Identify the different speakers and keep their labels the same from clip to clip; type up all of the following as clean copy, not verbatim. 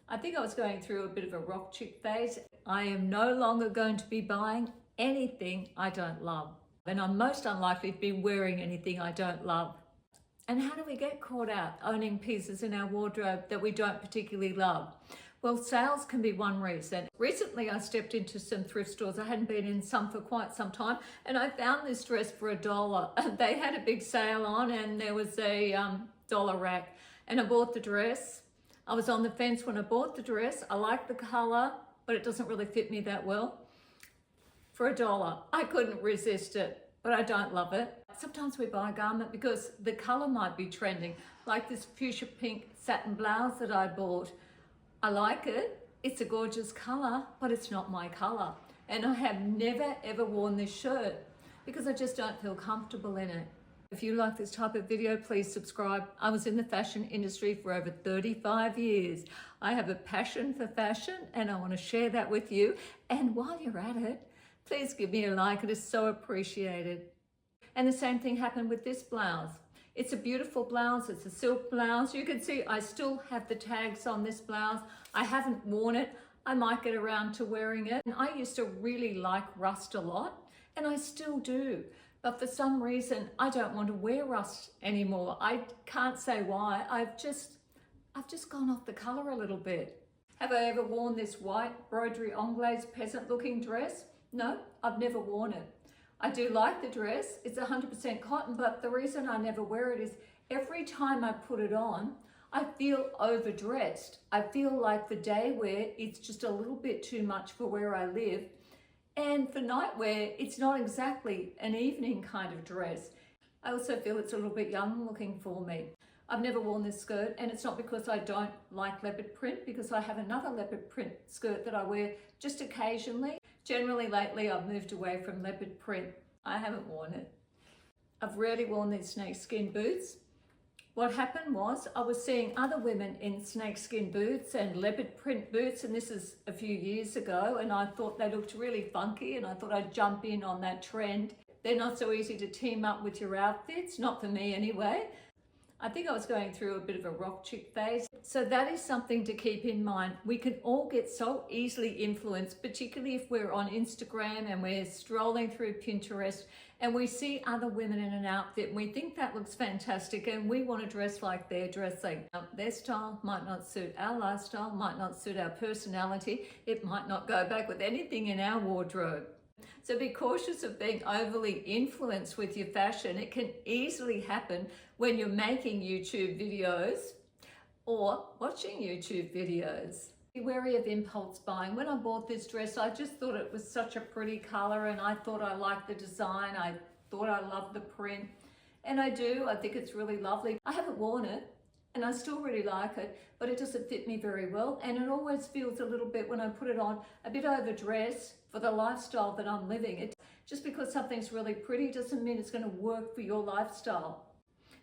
Speaker 1: I think I was going through a bit of a rock chick phase. I am no longer going to be buying anything I don't love. And I'm most unlikely to be wearing anything I don't love. And how do we get caught out owning pieces in our wardrobe that we don't particularly love? Well, sales can be one reason. Recently, I stepped into some thrift stores. I hadn't been in some for quite some time, and I found this dress for $1. They had a big sale on, and there was a dollar rack. And I bought the dress. I was on the fence when I bought the dress. I like the color, but it doesn't really fit me that well. For $1, I couldn't resist it, but I don't love it. Sometimes we buy a garment because the color might be trending, like this fuchsia pink satin blouse that I bought. I like it. It's a gorgeous color, but it's not my color. And I have never ever worn this shirt because I just don't feel comfortable in it. If you like this type of video, please subscribe. I was in the fashion industry for over 35 years. I have a passion for fashion and I want to share that with you. And while you're at it, please give me a like. It is so appreciated. And the same thing happened with this blouse. It's a beautiful blouse. It's a silk blouse. You can see I still have the tags on this blouse. I haven't worn it. I might get around to wearing it. And I used to really like rust a lot, and I still do. But for some reason, I don't want to wear rust anymore. I can't say why. I've just gone off the color a little bit. Have I ever worn this white broderie anglaise peasant looking dress? No, I've never worn it. I do like the dress. It's 100% cotton, but the reason I never wear it is every time I put it on, I feel overdressed. I feel like for day wear, it's just a little bit too much for where I live. And for nightwear, it's not exactly an evening kind of dress. I also feel it's a little bit young looking for me. I've never worn this skirt, and it's not because I don't like leopard print, because I have another leopard print skirt that I wear just occasionally. Generally lately, I've moved away from leopard print. I haven't worn it. I've rarely worn these snakeskin boots. What happened was I was seeing other women in snakeskin boots and leopard print boots, and this is a few years ago, and I thought they looked really funky, and I thought I'd jump in on that trend. They're not so easy to team up with your outfits, not for me anyway. I think I was going through a bit of a rock chick phase. So that is something to keep in mind. We can all get so easily influenced, particularly if we're on Instagram and we're strolling through Pinterest and we see other women in an outfit and we think that looks fantastic and we want to dress like they're dressing. Their style might not suit our lifestyle, might not suit our personality. It might not go back with anything in our wardrobe. So be cautious of being overly influenced with your fashion. It can easily happen when you're making YouTube videos or watching YouTube videos. Be wary of impulse buying. When I bought this dress, I just thought it was such a pretty color and I thought I liked the design. I thought I loved the print, and I do. I think it's really lovely. I haven't worn it and I still really like it, but it doesn't fit me very well, and it always feels a little bit, when I put it on, a bit overdressed for the lifestyle that I'm living. Just because something's really pretty doesn't mean it's going to work for your lifestyle.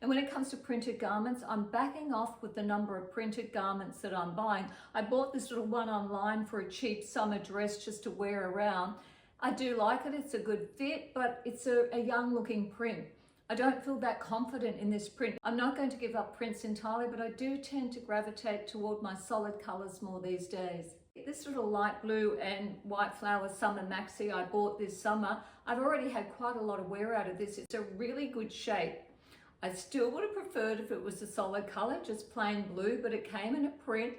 Speaker 1: And when it comes to printed garments, I'm backing off with the number of printed garments that I'm buying. I bought this little one online for a cheap summer dress just to wear around. I do like it, it's a good fit, but it's a young looking print. I don't feel that confident in this print. I'm not going to give up prints entirely, but I do tend to gravitate toward my solid colors more these days. This little light blue and white flower summer maxi I bought this summer, I've already had quite a lot of wear out of this. It's a really good shape. I still would have preferred if it was a solid color, just plain blue, but it came in a print.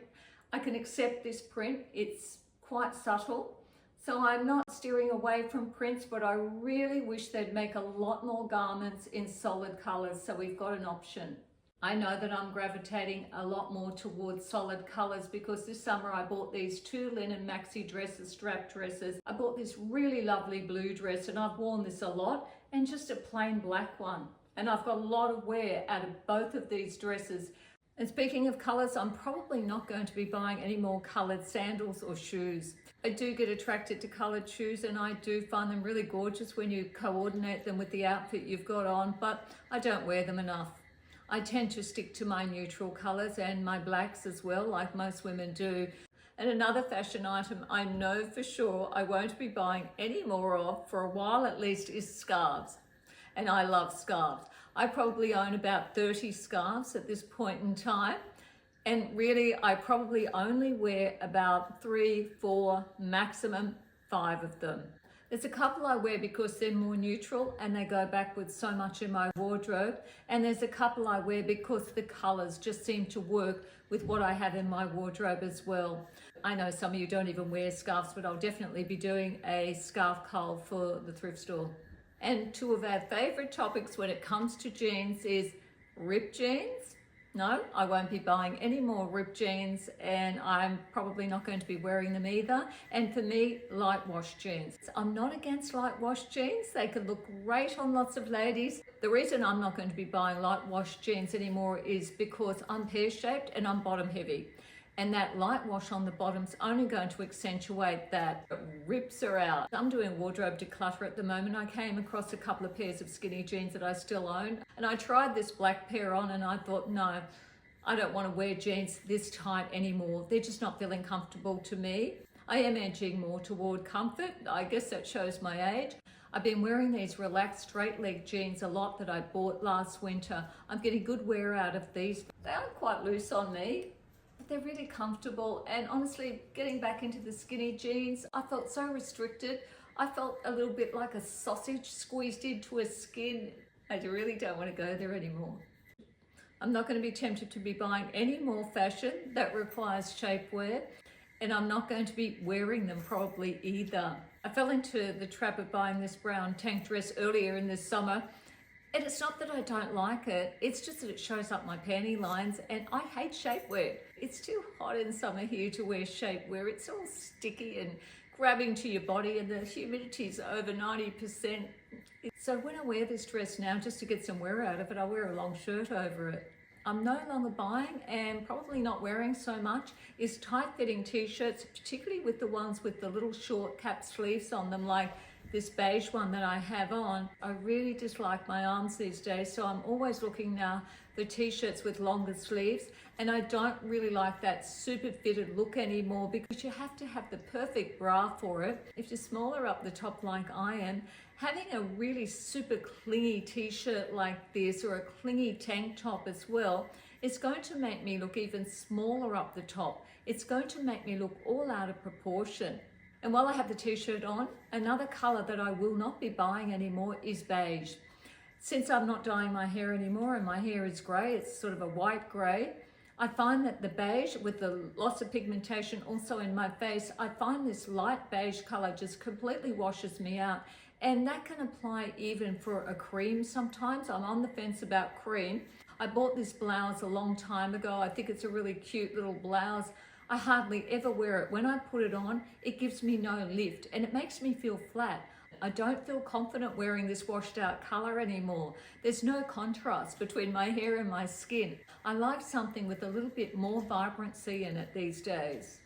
Speaker 1: I can accept this print. It's quite subtle. So I'm not steering away from prints, but I really wish they'd make a lot more garments in solid colors so we've got an option. I know that I'm gravitating a lot more towards solid colors because this summer I bought these 2 linen maxi dresses, strap dresses. I bought this really lovely blue dress and I've worn this a lot, and just a plain black one. And I've got a lot of wear out of both of these dresses. And speaking of colors, I'm probably not going to be buying any more colored sandals or shoes. I do get attracted to colored shoes and I do find them really gorgeous when you coordinate them with the outfit you've got on, but I don't wear them enough. I tend to stick to my neutral colors and my blacks as well, like most women do. And another fashion item I know for sure I won't be buying any more of, for a while at least, is scarves. And I love scarves. I probably own about 30 scarves at this point in time. And really, I probably only wear about 3, 4, maximum 5 of them. There's a couple I wear because they're more neutral and they go back with so much in my wardrobe. And there's a couple I wear because the colors just seem to work with what I have in my wardrobe as well. I know some of you don't even wear scarves, but I'll definitely be doing a scarf cull for the thrift store. And two of our favorite topics when it comes to jeans is ripped jeans. No, I won't be buying any more ripped jeans, and I'm probably not going to be wearing them either. And for me, light wash jeans. I'm not against light wash jeans. They can look great on lots of ladies. The reason I'm not going to be buying light wash jeans anymore is because I'm pear-shaped and I'm bottom heavy. And that light wash on the bottom's only going to accentuate that. It rips her out. I'm doing wardrobe declutter at the moment. I came across a couple of pairs of skinny jeans that I still own. And I tried this black pair on and I thought, no, I don't want to wear jeans this tight anymore. They're just not feeling comfortable to me. I am edging more toward comfort. I guess that shows my age. I've been wearing these relaxed straight leg jeans a lot that I bought last winter. I'm getting good wear out of these. They are quite loose on me. They're really comfortable, and honestly, getting back into the skinny jeans, I felt so restricted. I felt a little bit like a sausage squeezed into a skin. I really don't want to go there anymore. I'm not going to be tempted to be buying any more fashion that requires shapewear, and I'm not going to be wearing them probably either. I fell into the trap of buying this brown tank dress earlier in this summer. And it's not that I don't like it, it's just that it shows up my panty lines, and I hate shapewear. It's too hot in summer here to wear shapewear. It's all sticky and grabbing to your body, and the humidity's over 90%. So when I wear this dress now, just to get some wear out of it, I wear a long shirt over it. I'm no longer buying, and probably not wearing so much, is tight-fitting t-shirts, particularly with the ones with the little short cap sleeves on them, like this beige one that I have on. I really dislike my arms these days, so I'm always looking now for t-shirts with longer sleeves, and I don't really like that super fitted look anymore because you have to have the perfect bra for it. If you're smaller up the top like I am, having a really super clingy t-shirt like this or a clingy tank top as well, it's going to make me look even smaller up the top. It's going to make me look all out of proportion. And while I have the t-shirt on, another color that I will not be buying anymore is beige. Since I'm not dyeing my hair anymore and my hair is gray, it's sort of a white gray, I find that the beige, with the loss of pigmentation also in my face, I find this light beige color just completely washes me out. And that can apply even for a cream sometimes. I'm on the fence about cream. I bought this blouse a long time ago. I think it's a really cute little blouse. I hardly ever wear it. When I put it on, it gives me no lift and it makes me feel flat. I don't feel confident wearing this washed out color anymore. There's no contrast between my hair and my skin. I like something with a little bit more vibrancy in it these days.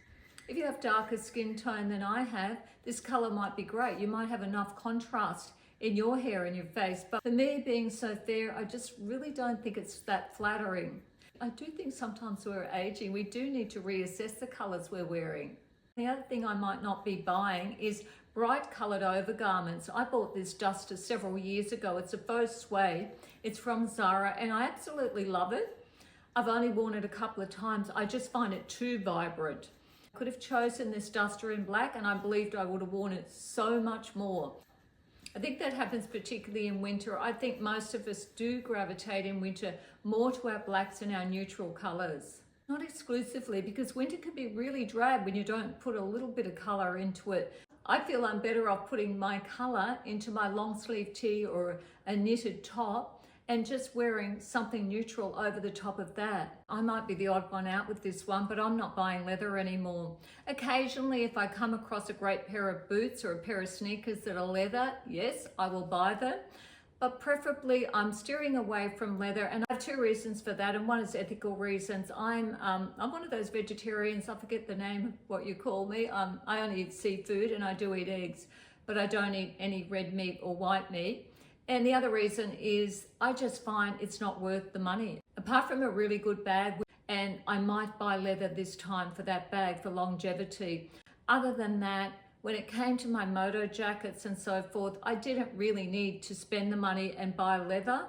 Speaker 1: If you have darker skin tone than I have, this color might be great. You might have enough contrast in your hair and your face. But for me, being so fair, I just really don't think it's that flattering. I do think sometimes we're aging, we do need to reassess the colours we're wearing. The other thing I might not be buying is bright coloured overgarments. I bought this duster several years ago. It's a faux suede. It's from Zara and I absolutely love it. I've only worn it a couple of times. I just find it too vibrant. I could have chosen this duster in black and I believed I would have worn it so much more. I think that happens particularly in winter. I think most of us do gravitate in winter more to our blacks and our neutral colours. Not exclusively, because winter can be really drab when you don't put a little bit of colour into it. I feel I'm better off putting my colour into my long sleeve tee or a knitted top and just wearing something neutral over the top of that. I might be the odd one out with this one, but I'm not buying leather anymore. Occasionally, if I come across a great pair of boots or a pair of sneakers that are leather, yes, I will buy them. But preferably, I'm steering away from leather, and I have two reasons for that, and one is ethical reasons. I'm one of those vegetarians, I forget the name of what you call me. I only eat seafood and I do eat eggs, but I don't eat any red meat or white meat. And the other reason is I just find it's not worth the money. Apart from a really good bag, and I might buy leather this time for that bag for longevity. Other than that, when it came to my moto jackets and so forth, I didn't really need to spend the money and buy leather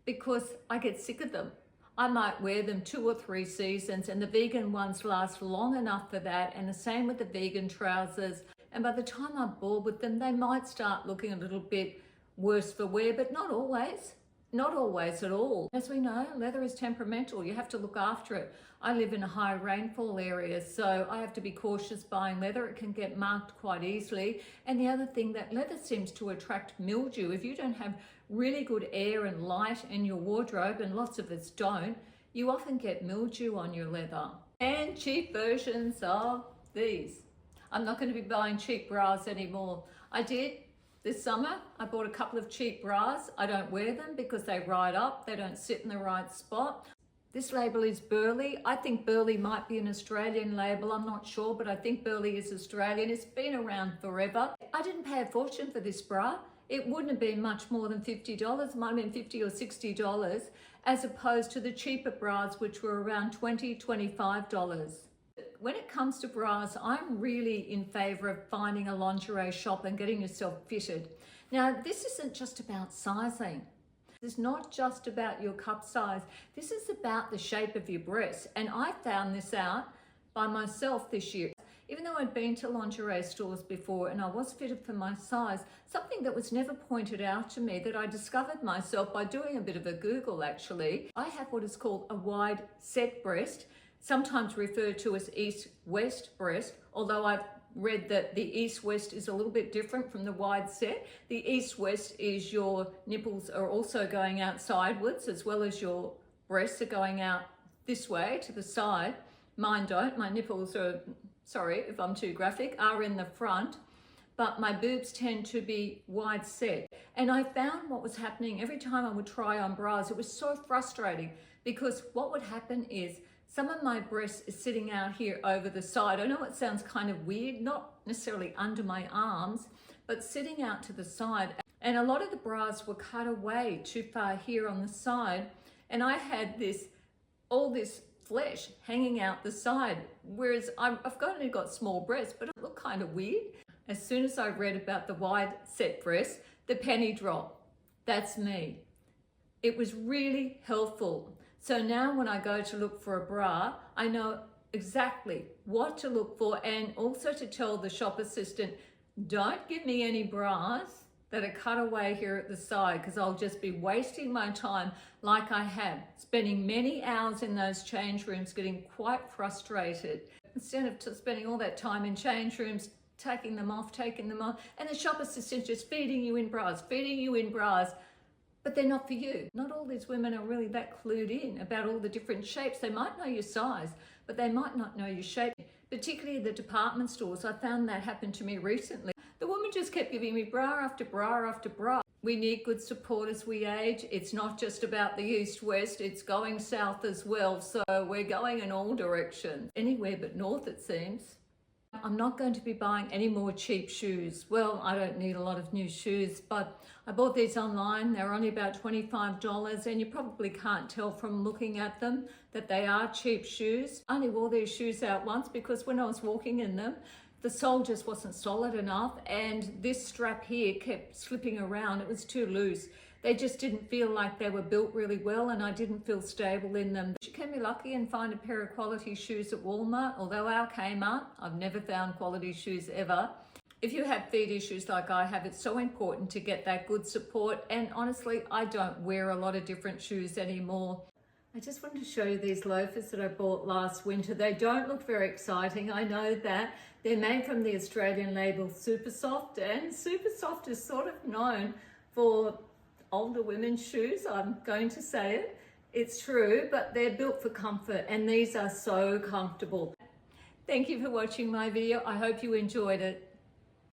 Speaker 1: because I get sick of them. I might wear them 2 or 3 seasons, and the vegan ones last long enough for that, and the same with the vegan trousers. And by the time I'm bored with them, they might start looking a little bit worse for wear, but not always. Not always at all. As we know, leather is temperamental. You have to look after it. I live in a high rainfall area, so I have to be cautious buying leather. It can get marked quite easily. And the other thing, that leather seems to attract mildew. If you don't have really good air and light in your wardrobe, and lots of us don't, you often get mildew on your leather. And cheap versions of these. I'm not going to be buying cheap bras anymore. I did. This summer, I bought a couple of cheap bras. I don't wear them because they ride up. They don't sit in the right spot. This label is Burley. I think Burley might be an Australian label. I'm not sure, but I think Burley is Australian. It's been around forever. I didn't pay a fortune for this bra. It wouldn't have been much more than $50. It might have been $50 or $60, as opposed to the cheaper bras, which were around $20, $25. When it comes to bras, I'm really in favor of finding a lingerie shop and getting yourself fitted. Now, this isn't just about sizing. It's not just about your cup size. This is about the shape of your breasts. And I found this out by myself this year. Even though I'd been to lingerie stores before and I was fitted for my size, something that was never pointed out to me that I discovered myself by doing a bit of a Google actually. I have what is called a wide set breast, sometimes referred to as east-west breast, although I've read that the east-west is a little bit different from the wide set. The east-west is your nipples are also going out sideways, as well as your breasts are going out this way to the side. Mine don't. My nipples are, sorry if I'm too graphic, are in the front, but my boobs tend to be wide set. And I found what was happening every time I would try on bras. It was so frustrating because what would happen is some of my breast is sitting out here over the side. I know it sounds kind of weird, not necessarily under my arms, but sitting out to the side. And a lot of the bras were cut away too far here on the side. And I had all this flesh hanging out the side, whereas I've only got small breasts, but it looked kind of weird. As soon as I read about the wide set breasts, the penny dropped. That's me. It was really helpful. So now when I go to look for a bra, I know exactly what to look for, and also to tell the shop assistant, don't give me any bras that are cut away here at the side, because I'll just be wasting my time like I have, spending many hours in those change rooms, getting quite frustrated. Instead of spending all that time in change rooms, taking them off, and the shop assistant just feeding you in bras, but they're not for you. Not all these women are really that clued in about all the different shapes. They might know your size, but they might not know your shape. Particularly the department stores. I found that happened to me recently. The woman just kept giving me bra after bra after bra. We need good support as we age. It's not just about the east-west, it's going south as well. So we're going in all directions. Anywhere but north, it seems. I'm not going to be buying any more cheap shoes. Well, I don't need a lot of new shoes, but I bought these online. They're only about $25, and you probably can't tell from looking at them that they are cheap shoes. I only wore these shoes out once because when I was walking in them, the sole just wasn't solid enough, and this strap here kept slipping around. It was too loose. They just didn't feel like they were built really well, and I didn't feel stable in them. You can be lucky and find a pair of quality shoes at Walmart, although our Kmart, I've never found quality shoes ever. If you have feet issues like I have, it's so important to get that good support, and honestly, I don't wear a lot of different shoes anymore. I just wanted to show you these loafers that I bought last winter. They don't look very exciting, I know that. They're made from the Australian label Super Soft, and Super Soft is sort of known for older women's shoes, I'm going to say it. It's true, but they're built for comfort, and these are so comfortable. Thank you for watching my video. I hope you enjoyed it.